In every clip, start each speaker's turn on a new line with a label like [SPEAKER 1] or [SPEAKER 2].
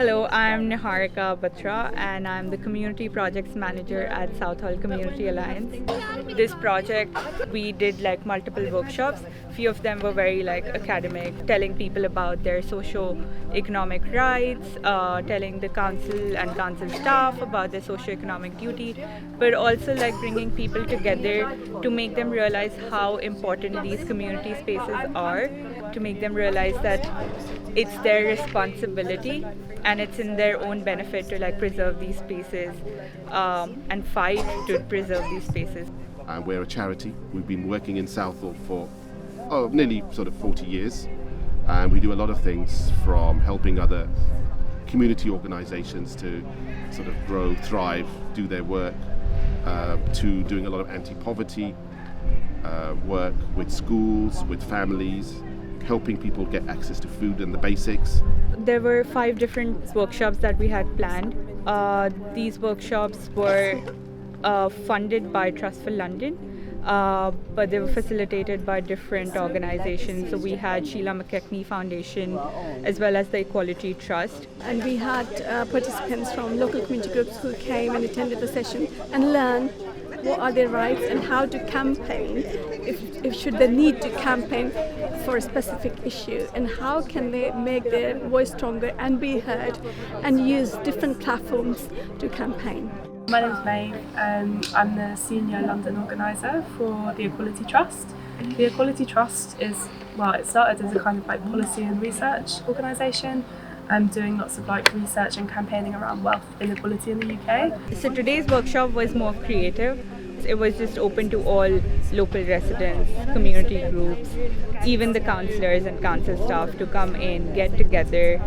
[SPEAKER 1] Hello, I'm Niharika Batra and I'm the Community Projects Manager at Southall Community Alliance. This project, we did like multiple workshops. Few of them were very like academic, telling people about their socio-economic rights, telling the council and council staff about their socio-economic duty, but also like bringing people together to make them realize how important these community spaces are, to make them realize that it's their responsibility and it's in their own benefit to like preserve these spaces and fight to preserve these spaces.
[SPEAKER 2] We're a charity. We've been working in Southall for nearly sort of 40 years, and we do a lot of things from helping other community organisations to sort of grow, thrive, do their work, to doing a lot of anti-poverty work with schools, with families, helping people get access to food and the basics.
[SPEAKER 1] There were 5 different workshops that we had planned. These workshops were funded by Trust for London, but they were facilitated by different organizations. So we had Sheila McKechnie Foundation as well as the Equality Trust.
[SPEAKER 3] And we had participants from local community groups who came and attended the session and learned what are their rights and how to campaign, if should they need to campaign for a specific issue, and how can they make their voice stronger and be heard and use different platforms to campaign.
[SPEAKER 4] My name's Maeve and I'm the Senior London Organiser for the Equality Trust. The Equality Trust is, it started as a kind of like policy and research organisation, doing lots of like research and campaigning around wealth inequality in the UK.
[SPEAKER 1] So today's workshop was more creative. It was just open to all local residents, community groups, even the councillors and council staff to come in, get together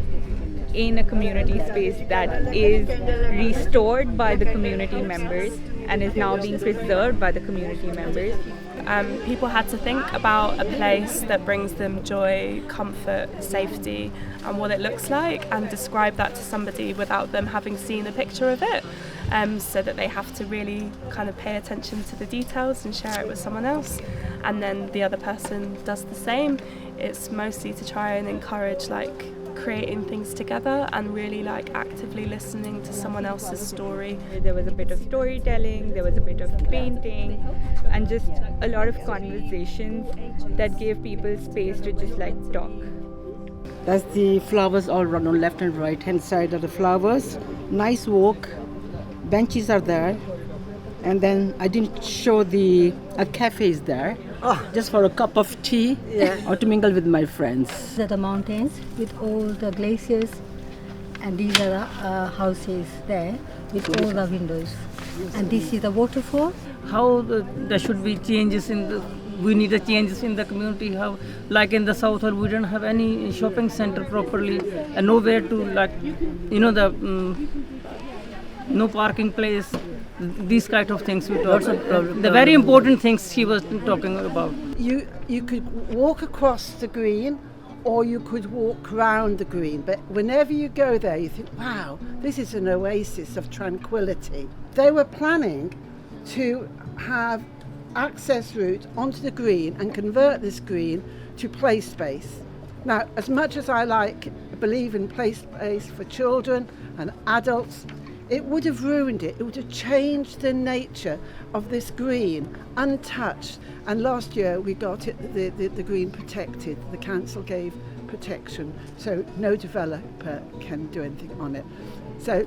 [SPEAKER 1] in a community space that is restored by the community members and is now being preserved by the community members.
[SPEAKER 4] People had to think about a place that brings them joy, comfort, safety and what it looks like, and describe that to somebody without them having seen a picture of it, so that they have to really kind of pay attention to the details and share it with someone else, and then the other person does the same. It's mostly to try and encourage like creating things together and really like actively listening to someone else's story.
[SPEAKER 1] There was a bit of storytelling, there was a bit of painting, and just a lot of conversations that gave people space to just like talk.
[SPEAKER 5] That's the flowers all run on left and right hand side of the flowers. Nice walk, benches are there, and then I didn't show a cafe is there. Just for a cup of tea or to mingle with my friends.
[SPEAKER 6] These are the mountains with all the glaciers, and these are the houses there with all the windows. And this is the waterfall.
[SPEAKER 7] How there should be changes we need changes in the community. How, like in the Southall, we don't have any shopping center properly and nowhere to no parking place. These kind of things we talk about. The very important things she was talking about.
[SPEAKER 5] You could walk across the green or you could walk round the green, but whenever you go there you think, wow, this is an oasis of tranquility. They were planning to have access route onto the green and convert this green to play space. Now, as much as I believe in play space for children and adults, it would have ruined it. It would have changed the nature of this green, untouched. And last year we got the green protected. The council gave protection, so no developer can do anything on it. So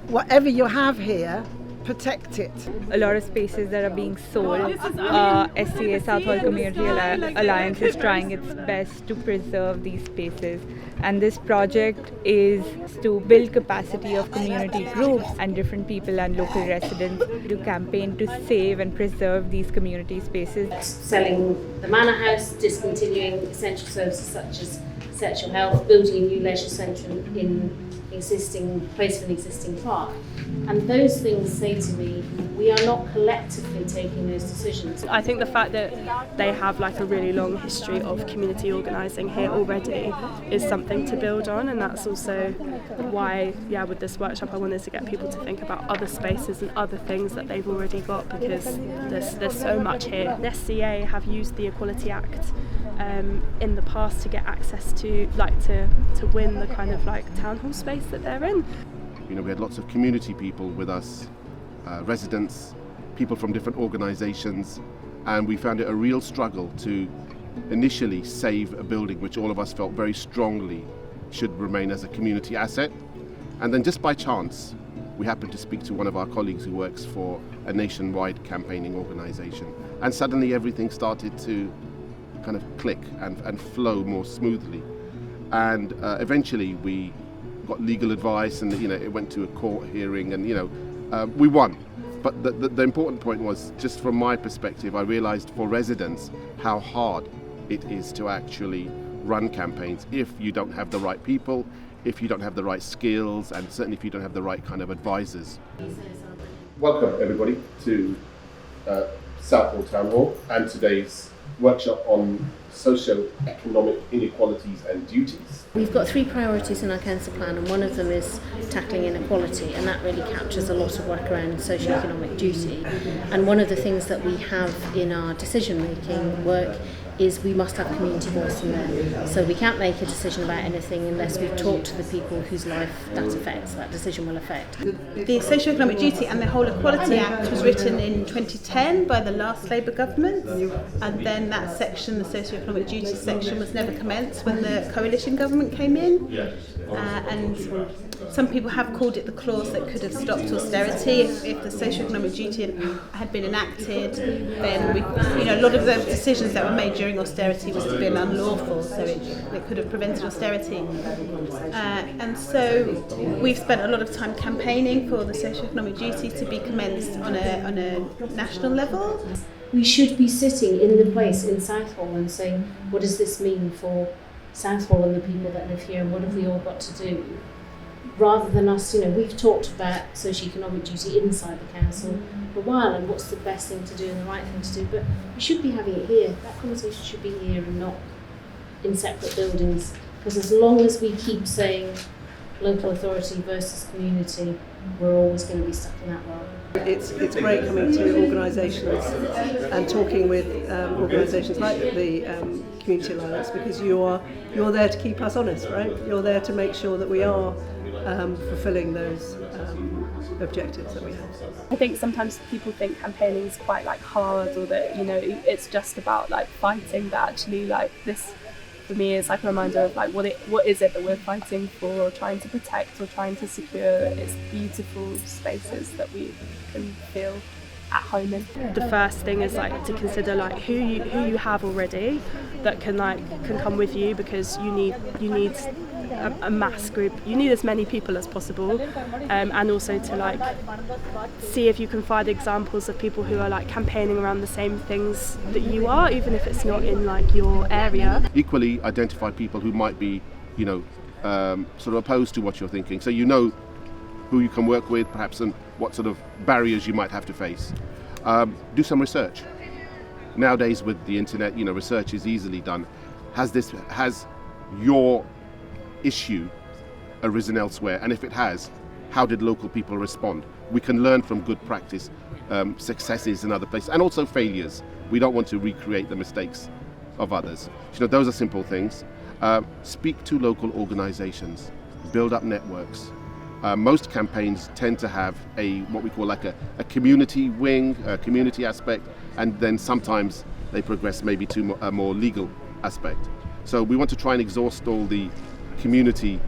[SPEAKER 5] whatever you have here, protect it.
[SPEAKER 1] A lot of spaces that are being sold. SCA, Southall Community Alliance, is trying its best to preserve these spaces. And this project is to build capacity of community groups and different people and local residents to campaign to save and preserve these community spaces.
[SPEAKER 8] Selling the manor house, discontinuing essential services such as sexual health, building a new leisure centre in existing place of an existing park. And those things say to me, we are not collectively taking those decisions.
[SPEAKER 4] I think the fact that they have like a really long history of community organising here already is something to build on, and that's also why, with this workshop I wanted to get people to think about other spaces and other things that they've already got, because there's so much here. The SCA have used the Equality Act in the past to get access to to win the kind of like town hall space that they're in.
[SPEAKER 2] We had lots of community people with us, residents, people from different organisations, and we found it a real struggle to initially save a building which all of us felt very strongly should remain as a community asset. And then just by chance, we happened to speak to one of our colleagues who works for a nationwide campaigning organisation, and suddenly everything started to kind of click and flow more smoothly. And eventually we got legal advice, and it went to a court hearing, and we won. But the important point was, just from my perspective, I realised for residents how hard it is to actually run campaigns if you don't have the right people, if you don't have the right skills, and certainly if you don't have the right kind of advisors. Welcome everybody to Southall Town Hall and today's workshop on socio-economic inequalities and duties.
[SPEAKER 8] We've got 3 priorities in our council plan, and one of them is tackling inequality, and that really captures a lot of work around socio-economic duty. And one of the things that we have in our decision-making work is we must have community voice in there. So we can't make a decision about anything unless we've talked to the people whose life that decision will affect.
[SPEAKER 9] The Socio-Economic Duty and the Whole Equality Act was written in 2010 by the last Labour government, and then that section, the Socio-Economic Duty section, was never commenced when the coalition government came in. And some people have called it the clause that could have stopped austerity. If the socio-economic duty had been enacted, then a lot of the decisions that were made during austerity was to be unlawful, so it could have prevented austerity. And so we've spent a lot of time campaigning for the socio-economic duty to be commenced on a national level.
[SPEAKER 8] We should be sitting in the place in Southall and saying, what does this mean for Southall and the people that live here, and what have we all got to do? Rather than us, we've talked about socio-economic duty inside the council for a while, and what's the best thing to do and the right thing to do, but we should be having it here. That conversation should be here and not in separate buildings, because as long as we keep saying local authority versus community, we're always going to be stuck in that world.
[SPEAKER 10] It's great coming to organisations and talking with organisations like the Community Alliance, because you're there to keep us honest, right? You're there to make sure that we are fulfilling those objectives that we have.
[SPEAKER 4] I think sometimes people think campaigning is quite hard, or that it's just about fighting, but actually this for me is a reminder of what is it that we're fighting for, or trying to protect, or trying to secure. It's beautiful spaces that we can feel at home in. The first thing is to consider who you have already that can come with you, because you need a mass group. You need as many people as possible, and also to see if you can find examples of people who are campaigning around the same things that you are, even if it's not in your area.
[SPEAKER 2] Equally, identify people who might be sort of opposed to what you're thinking, so who you can work with perhaps, and what sort of barriers you might have to face. Do some research. Nowadays with the internet, research is easily done. Has your issue arisen elsewhere? And if it has, how did local people respond? We can learn from good practice, successes in other places, and also failures. We don't want to recreate the mistakes of others. Those are simple things. Speak to local organisations, build up networks. Most campaigns tend to have what we call a community wing, a community aspect, and then sometimes they progress maybe to a more legal aspect. So we want to try and exhaust all the community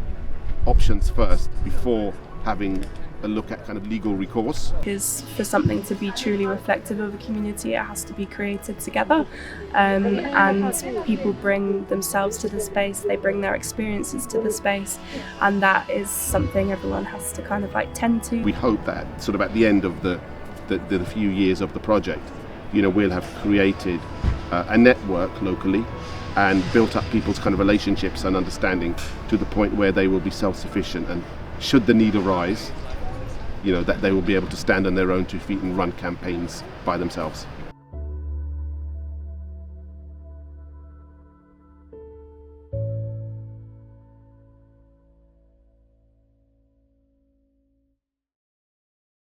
[SPEAKER 2] options first before having a look at kind of legal recourse.
[SPEAKER 4] Because for something to be truly reflective of a community, it has to be created together, and people bring themselves to the space, they bring their experiences to the space, and that is something everyone has to kind of tend to. We
[SPEAKER 2] hope that sort of at the end of the few years of the project, we'll have created a network locally and built up people's kind of relationships and understanding to the point where they will be self-sufficient, and should the need arise, that they will be able to stand on their own 2 feet and run campaigns by themselves.